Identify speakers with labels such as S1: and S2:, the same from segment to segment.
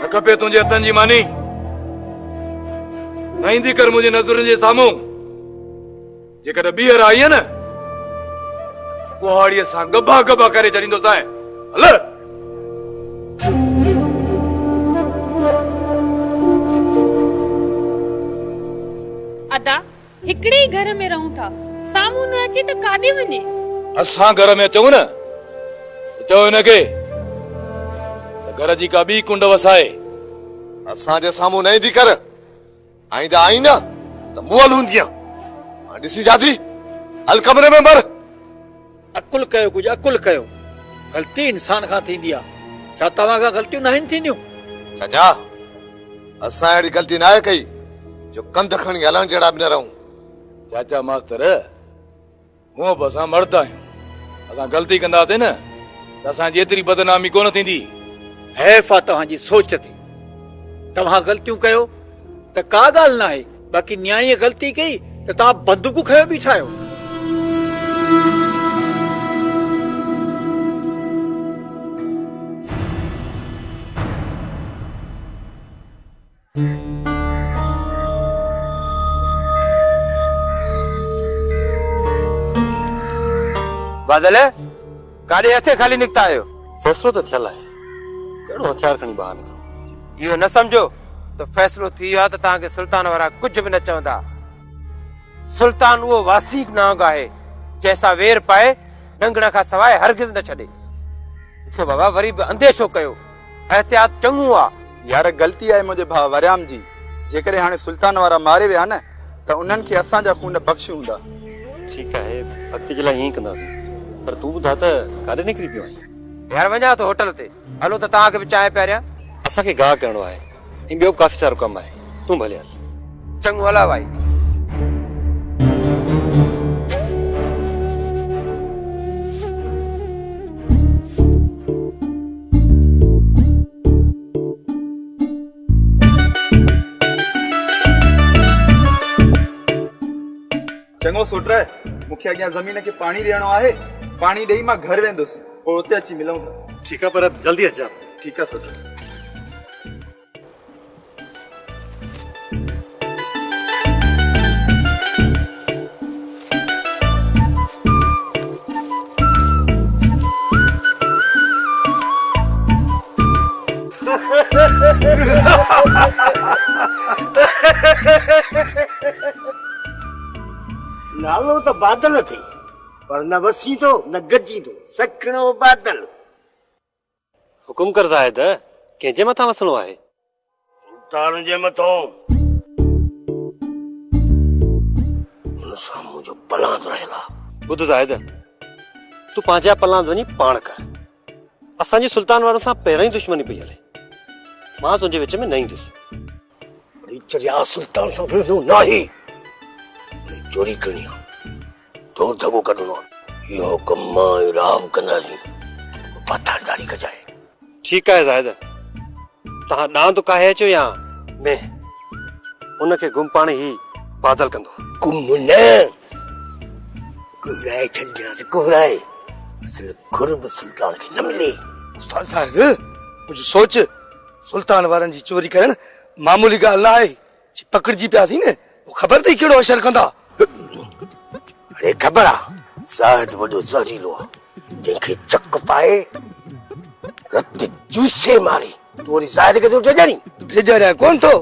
S1: न खपे तुंहिंजे हथनि जी मानी। न ईंदी कर मुंहिंजे नज़रुनि जे साम्हूं। जेकर ॿीहर आई न कुहाड़ीअ सां गबा गबा करे छॾींदो सां। हल
S2: अदा हिकड़े ही घर में रहूं था, साम्हूं न अचे त काॾे वञे?
S1: असां घर में अचूं न चओ हिनखे घर जी का ॿी कुंड वसाए।
S3: असांजे साम्हूं न ईंदी कर। आईंदा आई न त मुअल हूंदीअ। ॾिसी जाती हल कमरे में मर।
S4: अकुल कयो, कुछ अकुल कयो। गलती इंसान खां थींदी आहे। छा तव्हां खां ग़लतियूं न आहिनि थींदियूं?
S3: चाचा असां अहिड़ी ग़लती न आहे कई जो कंध खणी हलण जहिड़ा बि न रहूं।
S1: चाचा मास्तर मुंहं पे असां मर्द आहियूं। असां ग़लती कंदासीं न त असांजी एतिरी बदनामी कोन थींदी।
S4: हैफ़ आहे तव्हांजी सोच ते। तव्हां ग़लतियूं कयो त का ॻाल्हि न आहे, बाक़ी न्याय ग़लती कई त तव्हां बंदूक खयो बीठा आहियो।
S5: बादल काॾे हथे खाली निकिता आहियो?
S6: फैसलो तो थियल आहे, कहिड़ो हथियार खणी ॿाहिरि निकिरो?
S5: इहो न सम्झो त फैसलो थी वियो आहे त तव्हांखे सुल्तान वारा कुझु बि न चवंदा। सुल्तान उहो वासीक नांग आहे जंहिंसां वेर पाए डंगण खां सवाइ हरगिज़ न छॾे। ॾिसो बाबा वरी बि अंदेशो कयो, एहतियात चङो आहे।
S7: यार ग़लती आहे मुंहिंजे भाउ वरियाम जी। जेकॾहिं हाणे सुल्तान वारा मारे विया न त उन्हनि खे असांजा खून बख़्श हूंदा।
S6: ठीकु आहे, अॻिते जे लाइ ईअं कंदासीं। पर तूं ॿुधा त काॾे निकिरी पियो आहीं?
S5: यार वञा थो होटल ते। हलो त तव्हांखे बि चांहि पियारियां।
S6: असांखे गाह करणो आहे ऐं ॿियो काफ़ी सारो कमु आहे। तूं भले हल।
S5: चङो हला भाई।
S7: चङो सुट रहे, मूंखे अॻियां ज़मीन खे पाणी ॾियणो आहे। पाणी ॾेई मां घर वेंदुसि, पोइ उते अची मिलूं था।
S6: ठीकु आहे, पर जल्दी अचां।
S7: ठीकु आहे सुट।
S8: नालो तो बादल थी, पर न वसी तो न गजी तो सखणो बादल।
S6: हुकुम कर ज़ाहिद, कंहिंजे मथां वसणो आहे?
S8: सुल्तान जे मथां। हुन सां मुंहिंजो पलांद रहेला।
S6: ॿुध ज़ाहिद, तूं पंहिंजा पलांद वञी पाण कर। असांजी सुल्तान वारनि सां पहिरियों ई दुश्मनी पई हले। मां तुंहिंजे विच में न ईंदुसि।
S8: चरिया सुल्तान सां फिरंदो नाही। चोरी करणी आहे, दौड़ धबो कढणो आहे। इहो कमु मां राम कंदासीं। पतादारी कजाए।
S6: ठीकु आहे ज़ाहिद, तव्हां ॾांद काहे अचो या मैं उनखे गुम पाणे ई बादल कंदो।
S8: गुम न कोहराए छॾियासीं, कोहराए। असल खुरब सुल्तान खे न मिले।
S3: उस्ताद साहिब मुंहिंजो सोच, सुल्तान वारनि जी चोरी करण मामूली ॻाल्हि न आहे। पकड़जी पियासीं न, ख़बर अथई कहिड़ो असर कंदा।
S8: अरे ख़बर आहे, ज़ाहिद वॾो ज़हरीलो आहे। जंहिंखे चक पाए रत चूसे मारे। तूं वरी ज़ाहिद खे थो टेजाणी?
S3: टेजारिया कोन थो,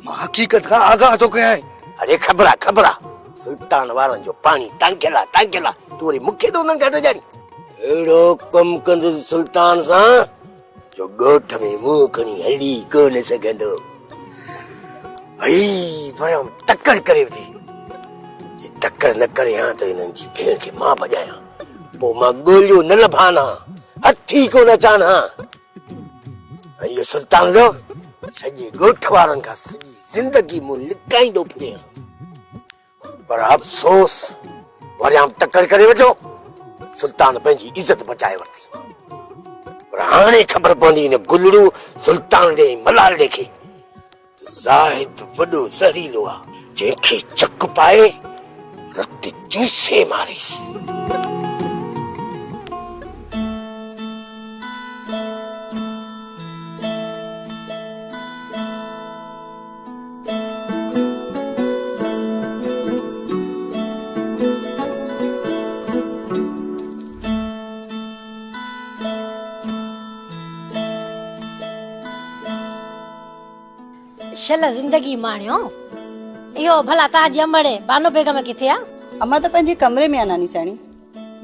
S3: मां हक़ीक़त खां आगाह थो कयां।
S8: अरे ख़बर आहे, सुल्तान वारनि जो पाणी टांकियल आहे। तूं वरी मूंखे थो उन्हनि खां टेजाणी? अहिड़ो कमु कंदुसि सुल्तान सां जो ॻोठ में मुंहुं खणी हली कोन सघंदो। टक्कर करे थी। टक्कर न करे हा त हिननि जी भेण खे मां भॼायां। पोइ मां ॻोल्हियो न लभाना, हथी कोन अचान हा। इहो सुल्तान जो सॼे ॻोठ वारनि खां सॼी ज़िंदगी मूं लिकाईंदो फिरियां। पर अफ़सोस, वरियाम टक्कर करे वेठो। सुल्तान पंहिंजी इज़त बचाए वरिती। पर हाणे ख़बर पवंदी न गुलड़ू सुल्तान ॾे मलाल ॾे खे। ज़ाहिद वॾो ज़हरीलो आहे, जंहिंखे चक पाए रत चूसे मारेसि।
S9: शल जिंदगी माणियो। इहो भला तव्हांजी अमड़े बानो बेगम किथे आ?
S10: अम्मा त पंहिंजे कमरे में आहे नानी सियाणी।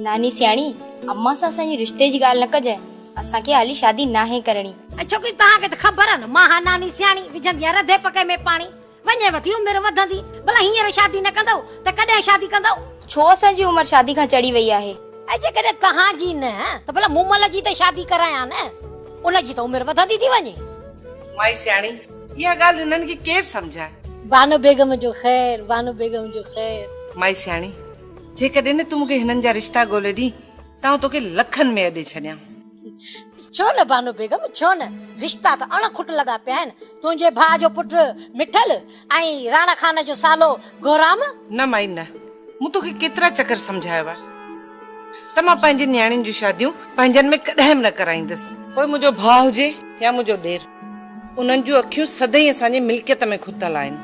S11: नानी सियाणी, अम्मा सां असांजी रिश्ते जी ॻाल्हि न कजांइ। असांखे हाली शादी नाहे करणी।
S9: छोकी तव्हांखे त ख़बर आहे न, मां हा नानी सियाणी विझंदी आहे रधे पके में पाणी। वञे वठी उमिरि वधंदी, भला हींअर शादी न कंदव त कॾहिं शादी कंदव?
S11: छो असांजी उमिरि शादी खां चढ़ी वई आहे?
S9: ऐं जेकॾहिं तव्हांजी न त भला मूमल जी त शादी करायां न, उनजी त उमिरि वधंदी थी वञे।
S10: माई सियाणी, इहा ॻाल्हि हिननि खे केरु सम्झाए?
S9: बानो बेगम जो ख़ैर, बानो बेगम जो ख़ैर।
S10: माई सियाणी, जेकॾहिं न तूं मूंखे हिननि जा रिश्ता ॻोल्हे ॾी त आउं तोखे लखनि में अॾे छॾियां।
S9: छो न बानो बेगम, छो न? रिश्ता त अणखुट लॻा पिया आहिनि। तुंहिंजे भाउ जो पुटु मिठल ऐं राणा खान जो सालो गोराम।
S10: न माई न, मूं तोखे केतिरा चकर सम्झायो आहे त मां पंहिंजी न्याणियुनि जूं शादियूं पंहिंजनि में कॾहिं न कराईंदसि। पोइ मुंहिंजो भाउ हुजे या मुंहिंजो ॾेर, उन्हनि जूं अखियूं सदाईं असांजे मिल्कियत में खुतल आहिनि।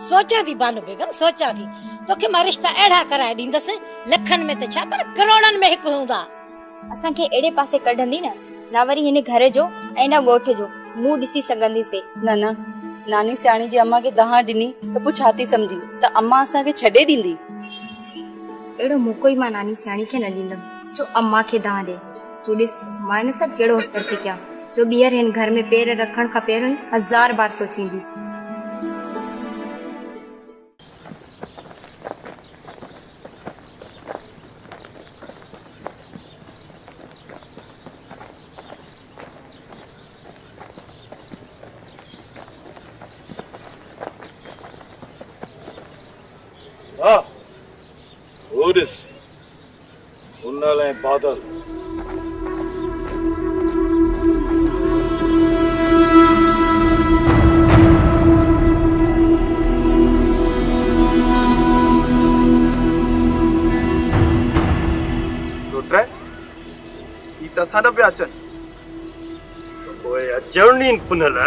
S9: सोचां थी बानो बेगम, सोचां थी तोखे मां रिश्ता अहिड़ा कराए ॾींदसि, लखनि में त छा पर करोड़नि में हिकु हूंदा।
S11: असांखे अहिड़े पासे कढंदी न वरी हिन घर जो ऐं न ॻोठ जो मुंहुं ॾिसी सघंदीसीं।
S10: न न, नानी सियाणी जी अम्मा खे दहा ॾिनी त पोइ छा थी सम्झी त अम्मा असांखे छॾे ॾींदी?
S11: अहिड़ो मौक़ो ई मां नानी सियाणी खे न ॾींदमि जो अम्मा खे दाह ॾे। तूं ॾिस मां हिन सां कहिड़ो असर थी कयां जो ॿीहर हिन घर में पेर रखण खां पहिरियों ई 1000 बार सोचींदी।
S1: उन्नल ऐं बादल
S7: ही त असां न पिया अचनि।
S8: पोइ अचण ई पुनल।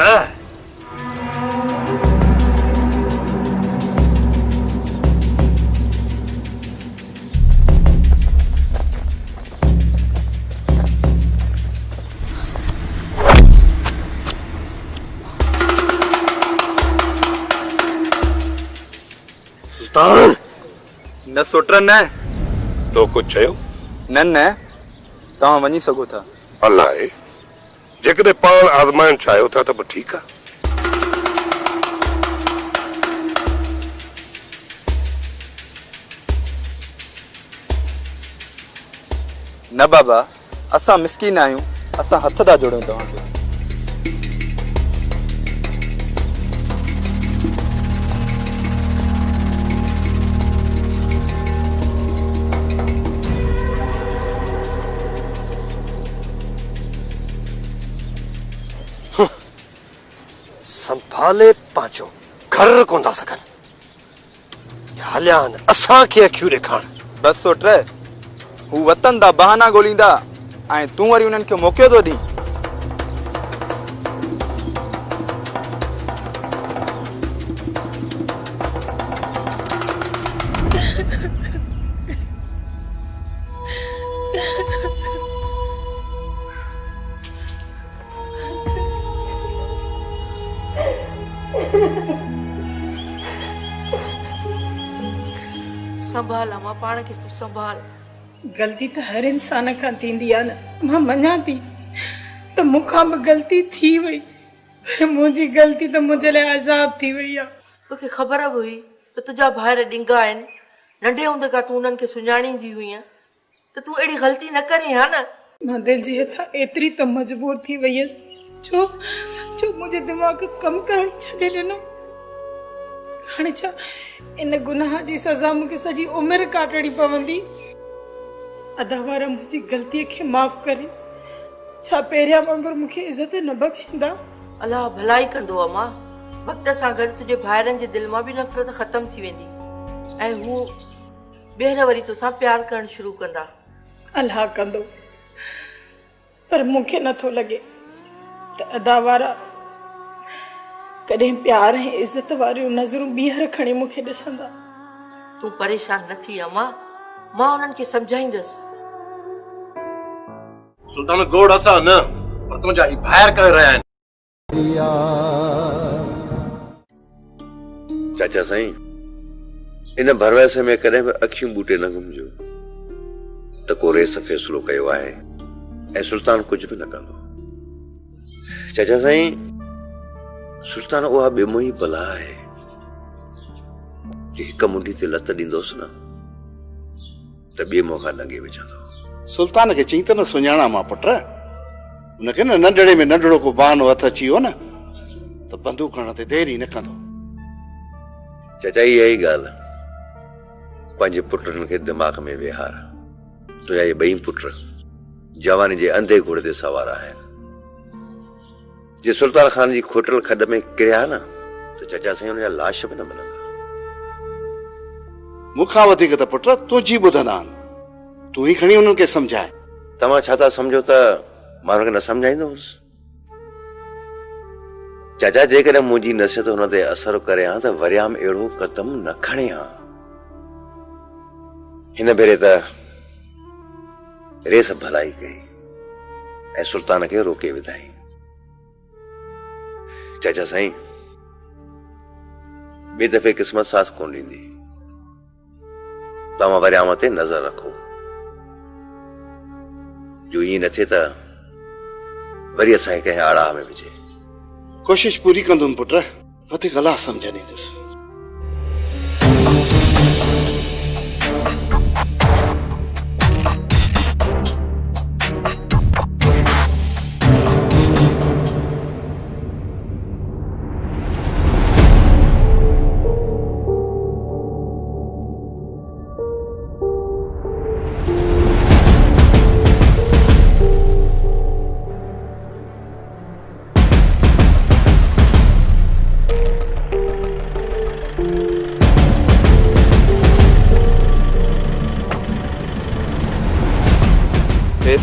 S7: न सुटर न
S12: तो कुछ चयो?
S7: न न, तव्हां वञी सघो था।
S12: अलाए, जेकॾहिं पाण आज़माइण चाहियो था त बि ठीकु आहे।
S7: न बाबा, असां मिसकीन आहियूं, असां हथ था जोड़ियूं तव्हांखे।
S8: संभाले पांचो घर कोन था सघनि, हलियान असांखे अखियूं ॾेखारण।
S7: बस सोटर, हू वतन दा बहाना ॻोल्हींदा ऐं तूं वरी उन्हनि खे मौक़ो थो ॾीं।
S10: संभाल अम्मा, पाण खे तूं संभाल। ग़लती त हर इंसान खां थींदी आहे न। मां मञां थी त मूंखां बि ग़लती थी वई, पर मुंहिंजी ग़लती त मुंहिंजे लाइ अज़ाब थी वई आहे। तोखे ख़बर हुई त तुंहिंजा भाइर ॾिंगा आहिनि, नंढे हूंदे खां तूं उन्हनि खे सुञाणींदी हुई त तूं अहिड़ी ग़लती न करी हा न। मां दिलि जी हथां एतिरी त मजबूर थी वई हुयसि जो मुंहिंजे दिमाग़ कमु करणु छॾे ॾिनो। हाणे छा इन गुनाह जी सज़ा मूंखे सॼी उमिरि काटणी पवंदी? अदा वारा मुंहिंजी ग़लतीअ खे माफ़ करे छा पहिरियां वांगुरु मूंखे इज़त न बख़्शींदा? अलाह भलाई कंदो अम्मा। वक़्त सां गॾु तुंहिंजे भाइरनि जे दिलि मां बि नफ़रत ख़तम थी वेंदी ऐं हू ॿीहर वरी तोसां प्यार करणु शुरू कंदा। अलाह कंदो, पर मूंखे नथो लॻे त अदा वारा कॾहिं प्यार ऐं इज़त वारियूं नज़रूं ॿीहर खणी मूंखे ॾिसंदा। तूं परेशान न थी अम्मा, मां उन्हनि खे सम्झाईंदसि।
S12: सुल्तान गोड़ असां न, पर तुंहिंजा ही भाइर करे रहिया आहिनि। चाचा साईं, इन भरवैसे में कॾहिं बि अखियूं बूटे न घुमजो त को रेस फ़ैसिलो कयो आहे ऐं सुल्तान कुझु बि न कंदो। चाचा साईं, सुल्तान उहा बेमोही बला आहे कि हिक मुंडी ते लत ॾींदोसि न त ॿिए मौक़ा नंगे विझंदो।
S13: सुल्तान खे चई त न सुञाणा मां पुट, हुनखे न नंढड़े में नंढड़ो को बहानो हथ अची वियो न त बंदूक खणण ते देरि ई न कंदो।
S12: चाचा इहा ई ॻाल्हि पंहिंजे पुटनि खे दिमाग़ में विहार। तुंहिंजा इहे ॿई पुट जवानी जे अंधे घोड़े ते सवार आहिनि। जे सुल्तान खान जी खोटल खॾ में किरिया न त चाचा साईं हुनजा लाश बि न मिलंदा।
S13: मूंखां वधीक त पुट तुंहिंजी ॿुधंदा आहिनि, तूं ई खणी हुननि खे सम्झाए।
S12: तव्हां छा था सम्झो त मां हुनखे न सम्झाईंदो हुउसि? चाचा, जेकॾहिं मुंहिंजी नसीहत हुन ते असर करे हा त वरियाम अहिड़ो कदम न खणे हा। हिन भेरे त रेस भलाई कई ऐं सुल्तान खे रोके विधाई। चाचा साईं, ॿिए दफ़े क़िस्मत साथ कोन ॾींदी। तव्हां वरियाम ते नज़र रखो जो ईअं न थिए त वरी असांखे कंहिं आड़ा में विझे।
S13: कोशिश पूरी कंदुमि पुट, वधीक अलाह सम्झ ॾींदुसि।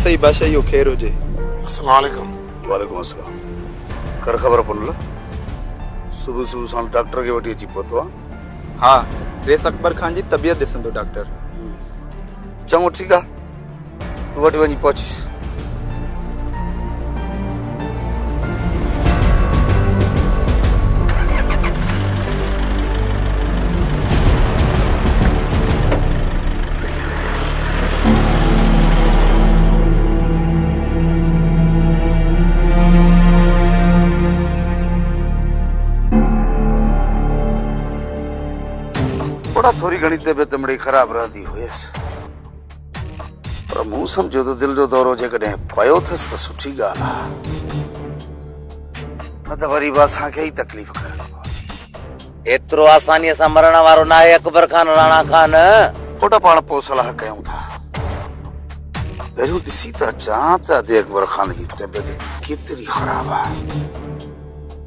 S7: सही बादशाह यो खैर हुजे।
S13: अस्सलाम वालेकुम।
S3: वालेकुम अस्सलाम। कर ख़बर पुनल सुबह सुबह सां डॉक्टर के वठी अची पहुतो आहे।
S7: हाँ, रेस अकबर खान जी तबियत ॾिसंदो डॉक्टर।
S3: चङो ठीकु आहे, तूं वठी वञी पहुचीस। थोड़ी घणी तबियत मिड़ी ख़राब रहंदी हुयसि, पर मूं सम्झो त दिल जो दौरो जेकॾहिं पियो अथसि त सुठी ॻाल्हि आहे, न त वरी बि असांखे ई तकलीफ़ करणी पवंदी।
S8: एतिरो आसानीअ सां मरण वारो न आहे अकबर खान राणा खान।
S3: पुट पाण पोइ सलाह कयूं था। पहिरियों ॾिसी त अचां त अदे अकबर खान जी तबियत केतिरी ख़राब आहे,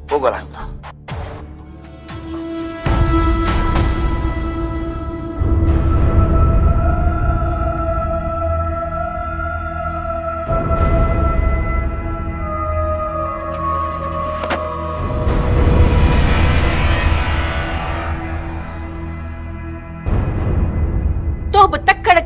S3: पोइ ॻाल्हायूं था।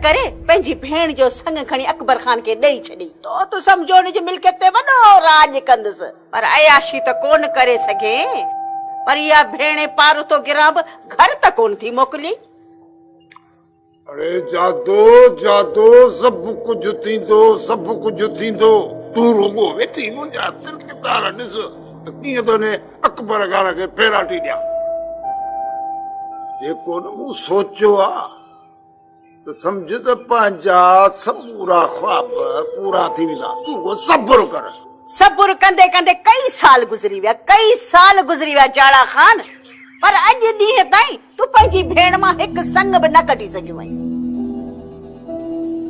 S14: करे पंहिंजी भेण जो संग खणी अकबर खान के ॾेई छॾी तो समझो हुन जी मिल्कियत ते वॾो राज कंदसि, पर अयाशी त कोन करे सघे। पर इहा भेण पारो तो गिरां बि घर त कोन थी मोकिली।
S12: अरे जादो जादो सब कुछ थींदो, सब कुछ थींदो। तू रुगो वेठी मुंहिंजा तिरकितार ॾिस त कीअं थो ने अकबर खान खे फेराटी ॾियां। जेको न मूं सोचियो आहे तो समझ त पंहिंजा समूरा ख्वाब पूरा थी वेंदा। तू सब्र कर।
S14: सब्र कंदे कंदे कई साल गुज़री विया जाड़ा खान, पर अॼु ॾींहं ताईं तूं पंहिंजी भेण मां हिकु संग बि न कढी सघियो आहीं।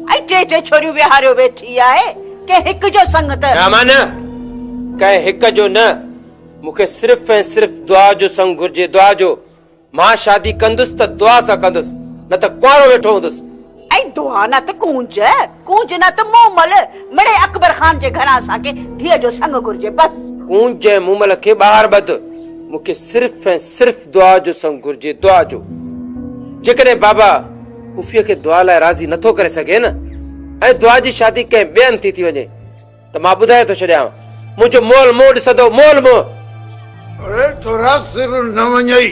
S14: ऐं टे टे छोरियूं विहारियो वेठी आहे के हिकु जो संग त
S5: कंहिं हिकु जो न, मूंखे सिर्फ़ ऐं सिर्फ़ दुआ जो संग घुर्जे, दुआ जो। मां शादी कंदुसि त दुआ सां कंदुसि, न त कुआरो वेठो हूंदुसि।
S14: ऐं दुआ न त कूंज न त मोमल मिड़े अकबर खान जे घरां असांखे धीअ जो संग घुर्जे बस।
S5: कूंज ऐं मोमल खे ॿाहिरि बध, मूंखे सिर्फ़ ऐं सिर्फ़ दुआ जो संग घुर्जे, दुआ जो। जेकॾहिं बाबा पुफीअ खे दुआ लाइ राज़ी नथो करे सघे न, ऐं दुआ जी शादी कंहिं ॿिए हंधि थी वञे त मां ॿुधाए थो छॾियां, मुंहिंजो मोल मोह ॾिसंदो, मोल मोह।
S12: अरे थोरा सिर न वञई,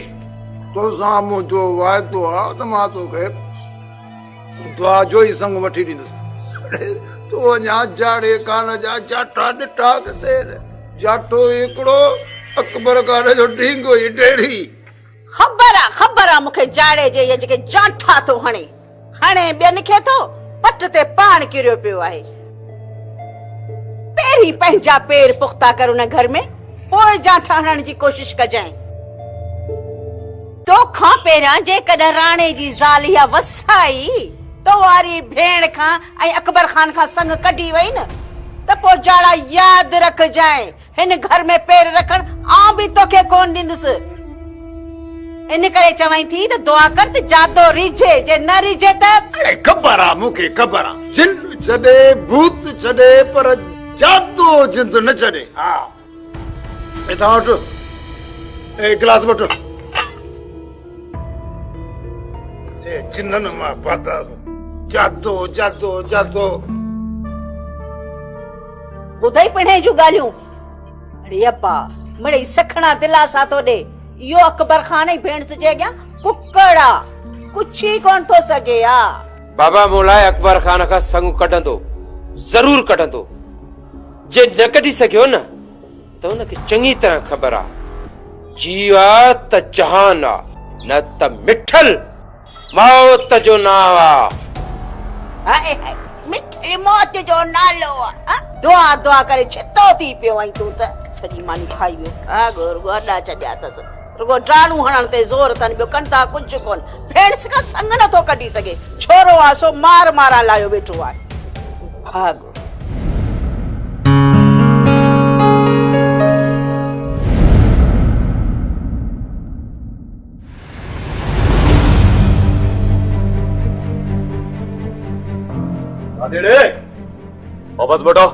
S3: तो साम्हूं जो वाइदो आहे त मां तोखे दुआ जो ई संग वठी ॾींदुसि। तूं अञा जाड़े कान जा जाटा ॾिठा किथे? जाटो हिकिड़ो अकबर खान जो ढींगो ई ढेरी।
S14: ख़बर आहे मूंखे जाड़े जे जेके जाठा थो हणे ॿियनि खे थो पट ते पाण किरियो पियो आहे। पहिरीं पंहिंजा पेर पुख्ता कर उन घर में, पोइ जाठा हणण जी कोशिश कजांइ। तोखां पहिरियां जेकॾहिं राणे जी ज़ाल या वसाई तो वारी भेण खां ऐं अकबर खान खां संग कढी वई न, त पोइ जाड़ा यादि रखजांइ, हिन घर में पेर रखण आउं बि तोखे कोन ॾींदुसि। इन करे चवाई थी त दुआ कर त जादो रिझे, जे न रिझे त
S3: ख़बर आहे मूंखे, ख़बर आहे जिन छॾे भूत छॾे पर जादो जिंद न छॾे। हा हितां वठो, गिलास वठो। जिननि मां पाता जादो जादो जादो।
S14: ॿुधई पिणे जूं ॻाल्हियूं। अड़े अब्बा मिड़ई सखणा दिलासा थो ॾे। इहो अकबर खान जी भेण जे अॻियां कुकड़ आहे, कुछ ई कोन थो सघे।
S5: बाबा मोलाए अकबर खान खां संग कढंदो, जरूर कढंदो। जे न कढी सघियो न त उनखे चङी तरह ख़बर आहे, जीवा त जहान आहे, न त मिठल मौत जो नाव आहे।
S14: मिठल मौत जो नालो आहे। दुआ दुआ करे छितो थी पियो आई तूं त सॼी मानी खाई वियो। रुगो अॾा चढ़िया अथसि, रुगो डालू हणण ते ज़ोर अथनि, ॿियो कंदा कुझु कोन। भेण खां संग नथो कढी सघे, छोरो आहे सो मार मारा लायो वेठो आहे। भाग
S3: वापस बैठो।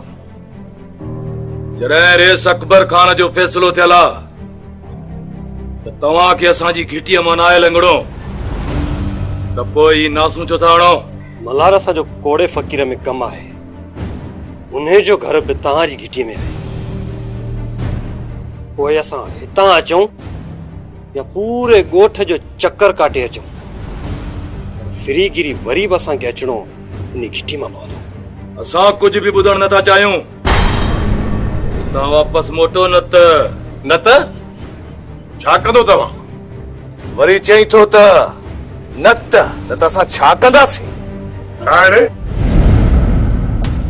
S1: जॾहिं रेस अकबर खान जो फैसलो थियल आहे त तव्हांखे असांजी घिटीअ मां नाहे लंघणो, त पोइ ही नासूं छो था हणो?
S6: मल्हार असांजो कोड़े फ़कीर में कमु आहे, उन्हे जो घर बि तव्हांजी घिटीअ में आहे। पोइ असां हितां अचूं या पूरे ॻोठ जो चक्कर काटे अचूं, फिरीगिरी वरी बि असांखे अचणो इन घिटी मां पवंदो।
S1: असां कुछ भी ॿुधण नथा चाहियूं। तव्हां वापस मोटो न त
S13: छा कंदो तव्हां?
S3: वरी चई थो त न त असां छा कंदासीं?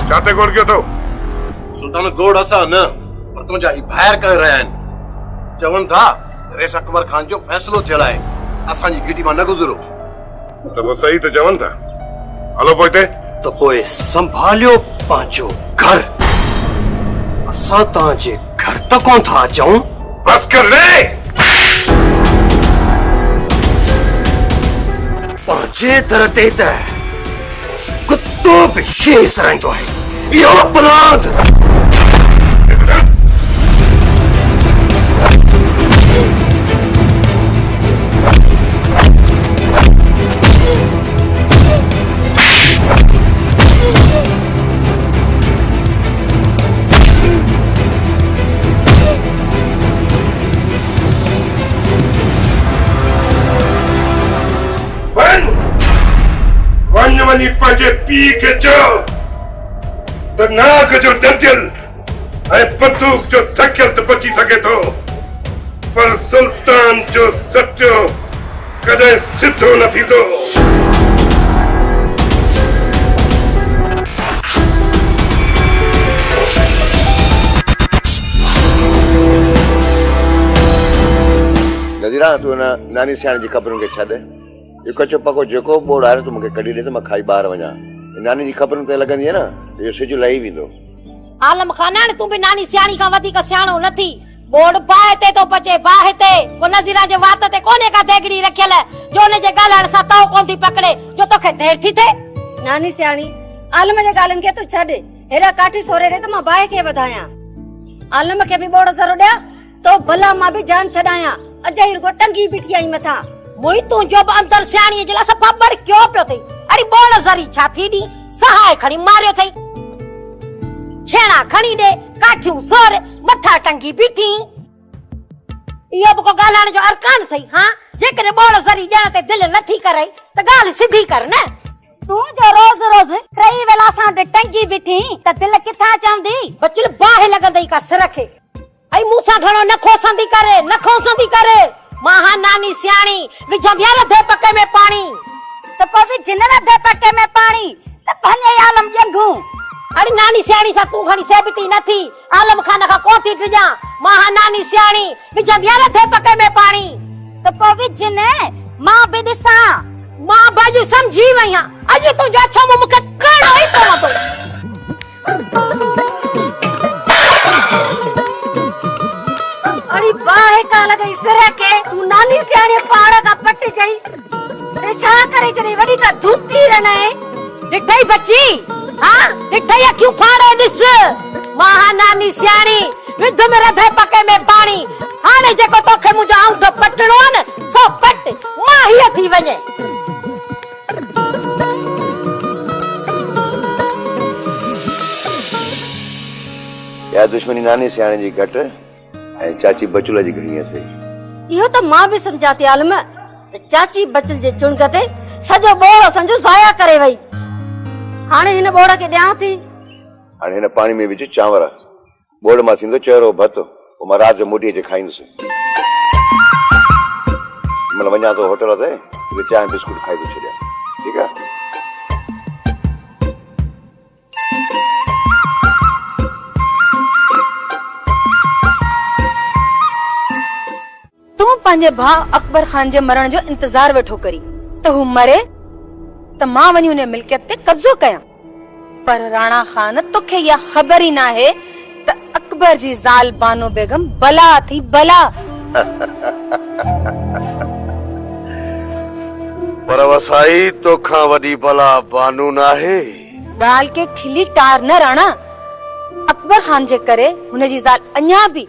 S13: छा ते गोड़ कयो अथव? सुल्तान गोड़ असां न, पर तुंहिंजा ही ॿाहिरि करे रहिया आहिनि। चवनि था रेस अकबर खान जो फैसलो थियल आहे, असांजी घिटी मां न गुज़रो। त पोइ सही त चवनि था। हलो पोइ हिते
S6: त पोइ संभालियो पंहिंजो घर। असां तव्हांजे घर त कोन था अचूं।
S13: बस कर रे।
S8: पंहिंजे दर ते त कुत्तो बि शेर सराईंदो आहे। इहो अपराध।
S13: वञी पंहिंजे पीउ खे चयो त नाग जो डंटियल ऐं बंदूक जो धकियल त बची सघे थो, पर सुल्तान जो सचो कॾहिं सिधो न थींदो।
S12: नज़ीरा तूं नानी सियाणी जी ख़बरुनि खे छॾ। इहो कचो पको जेको बोड़ आहे तूं मूंखे कढी ॾे त मां खाई ॿाहिरि वञा। नानी जी ख़बरुनि ते लॻंदी आहे न त इहो सिज लही वेंदो।
S9: आलम खान तूं बि नानी सियाणी खां वधीक सियाणो नथी। बोड़ बाहि ते तो पचे बाहि ते, को नज़ीरा जे वात ते कोने का देगड़ी रखियल जो उन जे ॻाल्हाइण सां तो कोन थी पकड़े जो तोखे देर थी थे।
S11: नानी सियाणी आलम जे ॻाल्हियुनि खे तूं छॾ। हेरा काठी सोरे ॾे त मां बाहि खे वधायां। आलम खे बि बोड़ ज़रो ॾियां तो भला मां बि जान छॾायां। अजय रुगो टंगी बीठी आई मथा।
S9: मुई तू जो अंदर सियाणी जे लाइ सफा बड़ क्यों पियो थई? अरे बोड़ ज़री छा थी दी सहाय खणी मारियो थई। छेड़ा खणी दे काठियूं सोर मथा टंगी बीठी। इहो को ॻाल्हाइण जो अरकान थई। हां जेकॾहिं बोड़ सरी ॼण ते दिलि नथी करे त ॻाल्हि सिधी कर न। तूं जो रोज़ रोज़ टई वेला सां टंगी बीठी त दिलि किथां चवंदी बचल बाहि लॻंदई का सिर खे। ऐं मूंसां घणो न खोसंदी करे मां नानी सियाणी विझंदी रधे पके में पाणी त पोइ जिन रधे पके में पाणी त पंहिंजे आलम ॼंघू। अरे नानी सियाणी सां तूं घणी सेबती नथी आलम खान खां कोन थी टिजां। मां नानी सियाणी विझंदी रधे पके में पाणी त पोइ जिन मां बि ॾिसां। मां बाजू समझी वई आहियां अॼु तुंहिंजो अछो मुंहुं मूंखे करणो ई पवंदो। अरे बाहे का लॻई सिर के तूं नानी सियाणी पाण खां पट जई ते छा करे जॾहिं वॾी त धूती रने ॾिठई बची। हां ॾिठई अखियूं फाड़े ॾिस मां नानी सियाणी विध में रधे पके में पाणी। हाणे जेको तोखे मुंहिंजो आउंठो पटणो न सो पट मां हीअ थी वञे।
S12: या दुश्मनी नानी सियाणे जी घट ऐं चाची बचुल जी घणी अथई।
S9: इहो त मां बि सम्झा थी आलम त चाची बचल जे चुणग ते सॼो बोड़ संजो ज़ाया करे वई। हाणे हिन बोड़ खे ॾियां थी।
S12: हाणे हिन पाणी में विझ चांवर बोड़ मां थींदो चहिरो भत पोइ मां राति जो मोटी अची खाईंदुसि। मतलब वञा थो होटल ते चांहि बिस्कुट खाई थो छॾियां ठीकु आहे।
S10: तूं पंहिंजे भाउ अकबर खान जे मरण जो इंतजार वेठो करी त हू मरे त मां वञी उन मिल्कियत ते कब्ज़ो कयां। पर राणा खान तोखे इहा ख़बर ई न आहे त अकबर जी ज़ाल बानो बेगम बला थी बला।
S13: पर वसाई तोखां वॾी बला बानू न आहे।
S10: ॻाल्हि के खिली टार न राणा। अकबर खान जे करे हुन जी ज़ाल अञा बि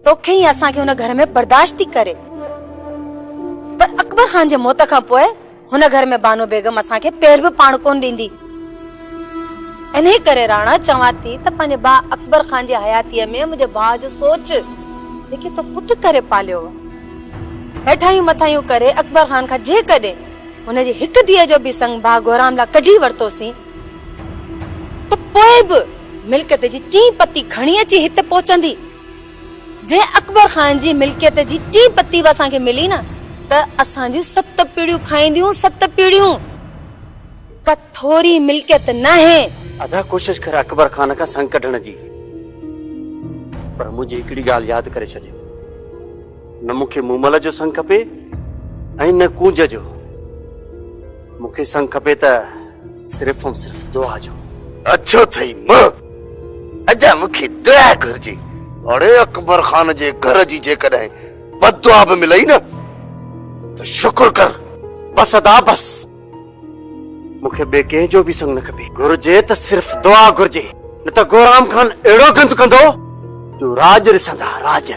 S10: तोखे ई असांखे हुन घर में बर्दाश्त थी करे। पर अकबर खान जे मौत खां पोइ हुन घर में बानो बेगम असांखे पैर बि पाण कोन ॾींदी। इन करे राणा चवां थी त पंहिंजे भाउ अकबर खान जी हयातीअ में मुंहिंजे भाउ जो सोच जेके तो पुट करे पालियो हेठायूं मथायूं करे अकबर खान खां जेकॾहिं हुनजी हिकु धीअ जो बि संग भाउ गोराम ला कढी वरितोसीं त पोइ बि मिल्कियत जी टी पत्ती खणी अची हिते पहुचंदी। जे अकबर खान जी मिल्कियत जी टी पत्ती बि असांखे मिली न त असांजी 7 पीढ़ियूं खाईंदियूं 7 पीढ़ियूं। का थोरी मिल्कियत न है।
S6: अदा कोशिश कर अकबर खान का संग कढण जी पर मुझे हिकड़ी गाल याद करे छॾियो न मूंखे मूमल जो संग खपे ऐं न कूंज जो। मूंखे संग खपे त सिर्फ़ ऐं सिर्फ़ दुआ जो।
S13: अच्छो थई मां अजा मूंखे दुआ घुर्जे। अरे अकबर खान जे घर जी जेकॾहिं बददुआ बि मिलई न त शुक्र कर।
S6: बस अदा बस मूंखे ॿिए कंहिंजो बि संग न खपे। घुर्जे त सिर्फ़ दुआ घुर्जे न त गोराम खान अहिड़ो गंद कंदो जो राज ॾिसंदा राज।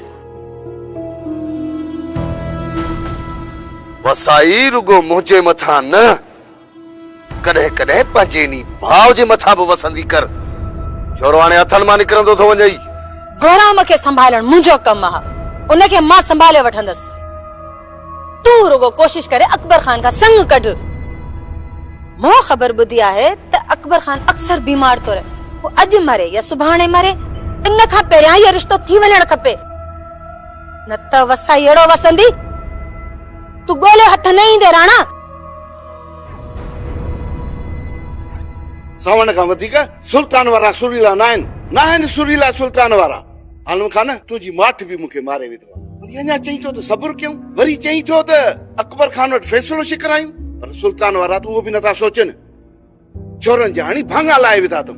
S13: वसाई रुगो मुंहिंजे मथां न कॾहिं कॾहिं पंहिंजे नी भाउ जे मथां बि वसंदी कर। छोरो हाणे हथनि मां निकिरंदो थो वञई।
S10: गोराम खे संभालण मुंहिंजो कमु आहे उनखे मां संभाले वठंदसि। तूं रुगो कोशिश करे अकबर खान का संग कढ। मूं ख़बर ॿुधी आहे त अकबर खान अक्सर बीमार थो रहे। वो अॼु मरे या सुभाणे मरे इन खां पहिरियां इहो रिश्तो थी वञणु खपे न त वसाई अहिड़ो वसंदी तूं ॻोल्हे हथ न ईंदे राणा।
S13: सावण खां वधीक सुल्तान वारा सुरीला न आहिनि सुरीला सुल्तान वारा। आलम खान तुंहिंजी माठ बि मूंखे मारे विधो आहे। वरी अञा चई थो त सब्र कयूं। वरी चई थो त अकबर खान वटि फैसलो शिकरायूं। पर सुल्तान वारा तूं उहो बि नथा सोचनि। छोरनि जा हाणे भाङा लाए विधा अथऊं।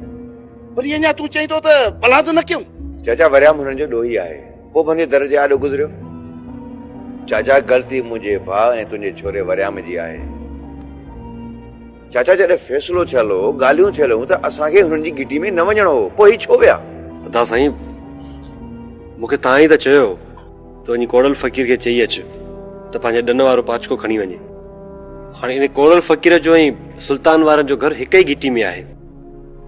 S13: वरी अञा तूं चई थो त भला त न कयूं।
S12: चाचा वरियाम हुननि जो ॾोही आहे पोइ पंहिंजे दर जे आॾो गुज़रियो। चाचा ग़लती मुंहिंजे भाउ ऐं तुंहिंजे छोरे वरियाम जी आहे। चाचा जॾहिं फैसलो थियल हो ॻाल्हियूं थियल हुयूं त असांखे हुननि जी गिटी में न वञणो हो पोइ ही छो विया।
S6: अदा साईं मूंखे तव्हां ई त चयो त वञी कोड़ल फ़कीर खे चई अच त पंहिंजे ॾन वारो पाचको खणी वञे। हाणे इन कोड़ल फ़कीर जो ऐं सुल्तान वारनि जो घर हिक ई गिटी में आहे।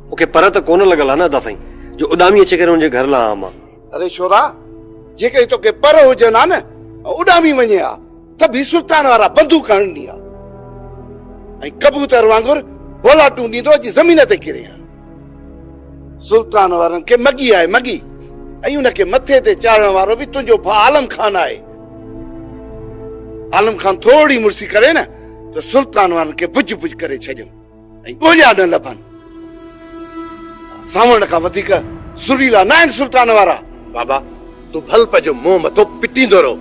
S6: मूंखे पर त कोन लॻल आहे न अदा साईं जो उॾामी अची करे हुनजे घर ला आम आहे।
S13: अरे छोरा जेके तोखे पर हुजनि हा न उॾामी वञे हा त बि सुल्तान वारा बंदूक हणंदी आहे ऐं कबूतर वांगुरु बोलाटूं ॾींदो अची ज़मीन ते किरे सुल्तान वारनि खे मगी आहे मगी ऐं उनखे मथे ते चाढ़ण वारो बि तुंहिंजो भाउ आलम खान आहे आलम खान थोड़ी मुर्सी करे न त सुल्तान वारनि खे भुज भुज करे छॾियमि ऐं ॻोल्हिया न लभनि सावण खां वधीक सुरीला न आहिनि सुल्तान वारा
S6: बाबा तू भल पंहिंजो मुंहुं मथो पिटींदो रहो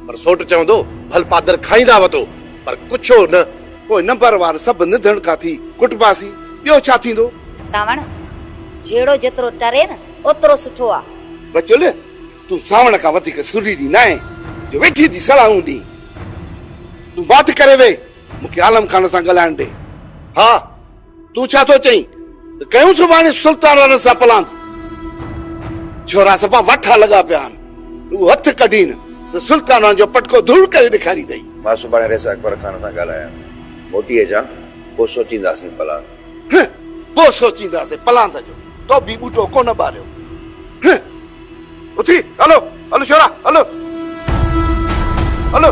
S6: पर सोट चवंदो भल पादर खाईंदा वतो पर कुछो न
S13: पोइ नंबर वार सभु निधण खां थी कुटबासी ॿियो छा थींदो
S11: सावण जेड़ो जेतिरो टरे न ओतिरो सुठो आ
S13: बचोले तूं सावण खां वधीक सुरीली न आहे जो वेठी थी सलाहूं ॾी तूं बात करे वे मूंखे आलम खान सां ॻाल्हाइण ॾे हा तूं छा थो चईं त कयूं सुभाणे सुल्तान वारनि सां पलांग छोरा सफ़ा वठा लॻा पिया आहिनि उहो हथ कढी न त सुल्तान जो पटको धूड़ करे ॾेखारी अथई
S12: मां सुभाणे रेसा अकबर खान सां ॻाल्हायां मोटी अचां पोइ सोचींदासीं पलान
S13: पोइ सोचींदासीं पलांत जो तो बि ॿूटो कोन ॿारियो उथी हलो हलो छोरा हलो हलो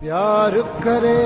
S15: प्यार करे